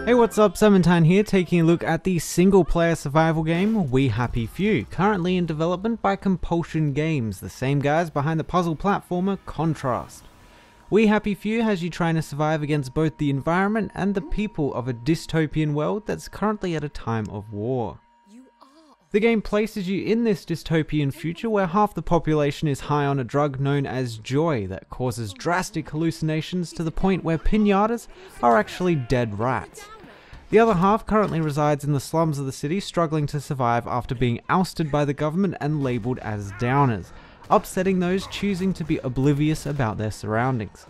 Hey, what's up, Sementine here, taking a look at the single-player survival game We Happy Few, currently in development by Compulsion games, the same guys behind the puzzle platformer Contrast. We Happy Few has you trying to survive against both the environment and the people of a dystopian world that's currently at a time of war. The game places you in this dystopian future where half the population is high on a drug known as joy that causes drastic hallucinations to the point where piñatas are actually dead rats. The other half currently resides in the slums of the city, struggling to survive after being ousted by the government and labelled as downers, upsetting those choosing to be oblivious about their surroundings.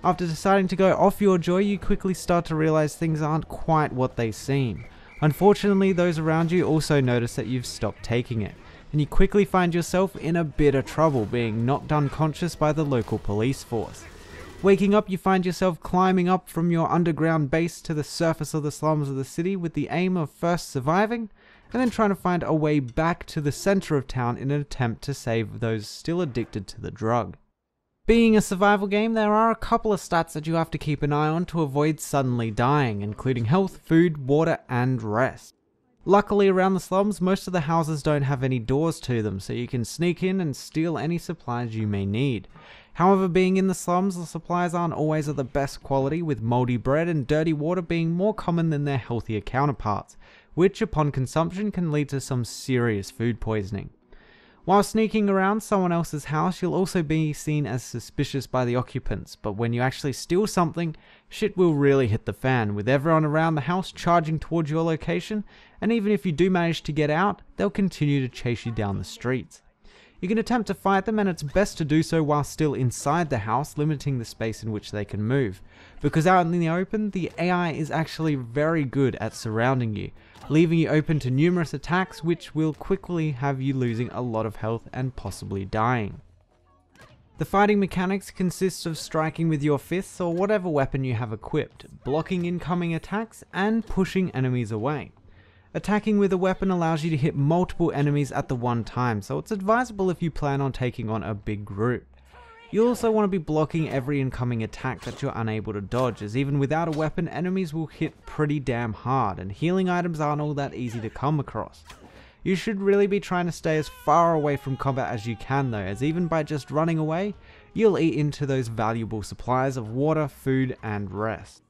After deciding to go off your joy, you quickly start to realise things aren't quite what they seem. Unfortunately, those around you also notice that you've stopped taking it, and you quickly find yourself in a bit of trouble, being knocked unconscious by the local police force. Waking up, you find yourself climbing up from your underground base to the surface of the slums of the city with the aim of first surviving, and then trying to find a way back to the centre of town in an attempt to save those still addicted to the drug. Being a survival game, there are a couple of stats that you have to keep an eye on to avoid suddenly dying, including health, food, water, and rest. Luckily, around the slums, most of the houses don't have any doors to them, so you can sneak in and steal any supplies you may need. However, being in the slums, the supplies aren't always of the best quality, with mouldy bread and dirty water being more common than their healthier counterparts, which upon consumption can lead to some serious food poisoning. While sneaking around someone else's house, you'll also be seen as suspicious by the occupants, but when you actually steal something, shit will really hit the fan, with everyone around the house charging towards your location, and even if you do manage to get out, they'll continue to chase you down the streets. You can attempt to fight them, and it's best to do so while still inside the house, limiting the space in which they can move, because out in the open, the AI is actually very good at surrounding you, leaving you open to numerous attacks which will quickly have you losing a lot of health and possibly dying. The fighting mechanics consist of striking with your fists or whatever weapon you have equipped, blocking incoming attacks, and pushing enemies away. Attacking with a weapon allows you to hit multiple enemies at the one time, so it's advisable if you plan on taking on a big group. You'll also want to be blocking every incoming attack that you're unable to dodge, as even without a weapon, enemies will hit pretty damn hard, and healing items aren't all that easy to come across. You should really be trying to stay as far away from combat as you can though, as even by just running away, you'll eat into those valuable supplies of water, food, and rest.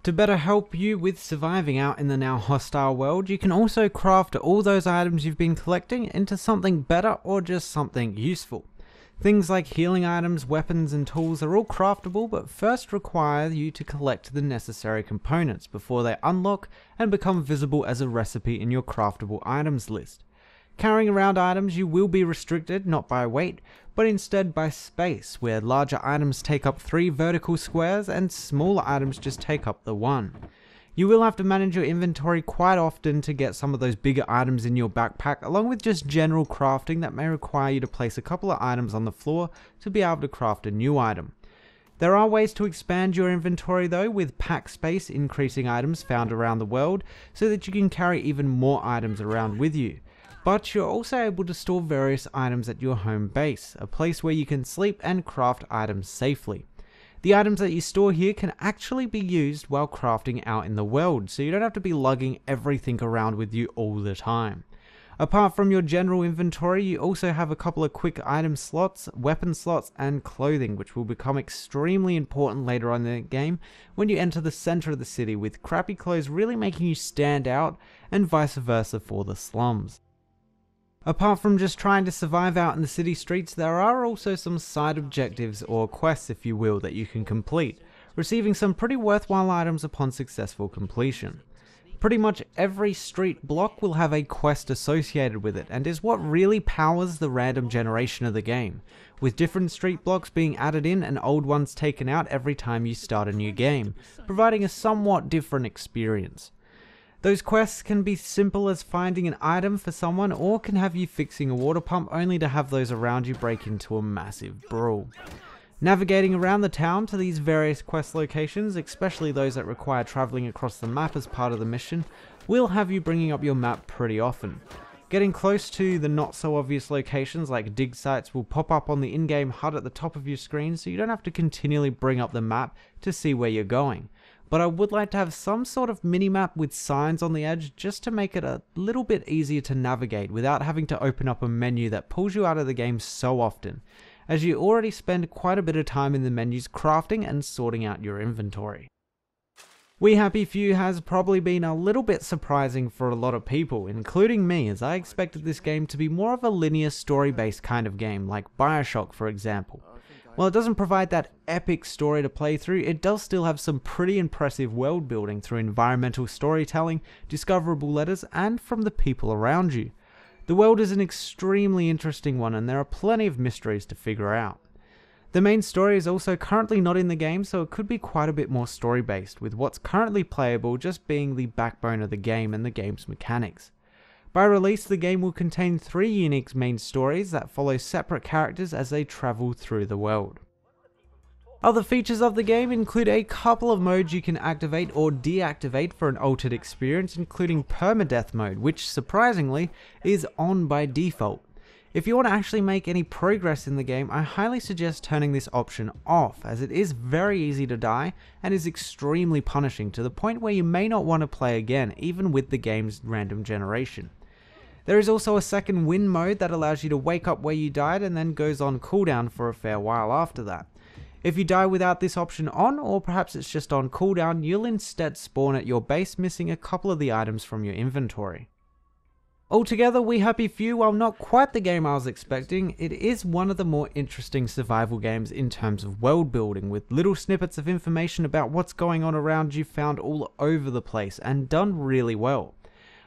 To better help you with surviving out in the now hostile world, you can also craft all those items you've been collecting into something better or just something useful. Things like healing items, weapons, and tools are all craftable, but first require you to collect the necessary components before they unlock and become visible as a recipe in your craftable items list. Carrying around items, you will be restricted not by weight, but instead by space, where larger items take up 3 vertical squares and smaller items just take up the 1. You will have to manage your inventory quite often to get some of those bigger items in your backpack, along with just general crafting that may require you to place a couple of items on the floor to be able to craft a new item. There are ways to expand your inventory though, with pack space increasing items found around the world so that you can carry even more items around with you. But you're also able to store various items at your home base, a place where you can sleep and craft items safely. The items that you store here can actually be used while crafting out in the world, so you don't have to be lugging everything around with you all the time. Apart from your general inventory, you also have a couple of quick item slots, weapon slots, and clothing, which will become extremely important later on in the game when you enter the center of the city, with crappy clothes really making you stand out, and vice versa for the slums. Apart from just trying to survive out in the city streets, there are also some side objectives, or quests if you will, that you can complete, receiving some pretty worthwhile items upon successful completion. Pretty much every street block will have a quest associated with it, and is what really powers the random generation of the game, with different street blocks being added in and old ones taken out every time you start a new game, providing a somewhat different experience. Those quests can be simple as finding an item for someone, or can have you fixing a water pump only to have those around you break into a massive brawl. Navigating around the town to these various quest locations, especially those that require travelling across the map as part of the mission, will have you bringing up your map pretty often. Getting close to the not so obvious locations like dig sites will pop up on the in-game HUD at the top of your screen, so you don't have to continually bring up the map to see where you're going. but I would like to have some sort of minimap with signs on the edge just to make it a little bit easier to navigate without having to open up a menu that pulls you out of the game so often, as you already spend quite a bit of time in the menus crafting and sorting out your inventory. We Happy Few has probably been a little bit surprising for a lot of people, including me, as I expected this game to be more of a linear story-based kind of game, like Bioshock for example. While it doesn't provide that epic story to play through, it does still have some pretty impressive world building through environmental storytelling, discoverable letters, and from the people around you. The world is an extremely interesting one, and there are plenty of mysteries to figure out. The main story is also currently not in the game, so it could be quite a bit more story based, with what's currently playable just being the backbone of the game and the game's mechanics. By release, the game will contain 3 unique main stories that follow separate characters as they travel through the world. Other features of the game include a couple of modes you can activate or deactivate for an altered experience, including permadeath mode, which surprisingly is on by default. If you want to actually make any progress in the game, I highly suggest turning this option off, as it is very easy to die and is extremely punishing to the point where you may not want to play again, even with the game's random generation. There is also a second win mode that allows you to wake up where you died and then goes on cooldown for a fair while after that. If you die without this option on, or perhaps it's just on cooldown, you'll instead spawn at your base missing a couple of the items from your inventory. Altogether, We Happy Few, while not quite the game I was expecting, it is one of the more interesting survival games in terms of world building, with little snippets of information about what's going on around you found all over the place and done really well.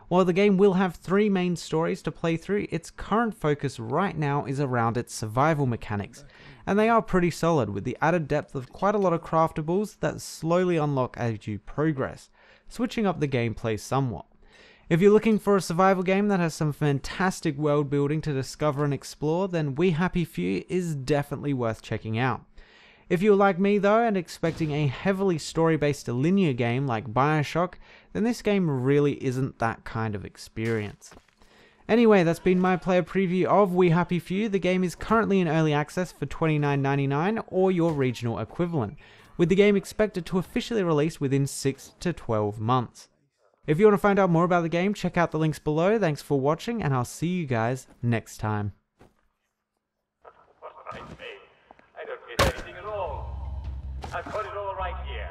While the game will have 3 main stories to play through, its current focus right now is around its survival mechanics, and they are pretty solid, with the added depth of quite a lot of craftables that slowly unlock as you progress, switching up the gameplay somewhat. If you're looking for a survival game that has some fantastic world building to discover and explore, then We Happy Few is definitely worth checking out. If you're like me though and expecting a heavily story-based linear game like Bioshock, then this game really isn't that kind of experience. Anyway, that's been my player preview of We Happy Few. The game is currently in early access for $29.99 or your regional equivalent, with the game expected to officially release within 6 to 12 months. If you want to find out more about the game, check out the links below. Thanks for watching, and I'll see you guys next time. I don't get anything at all. I've got it all right here.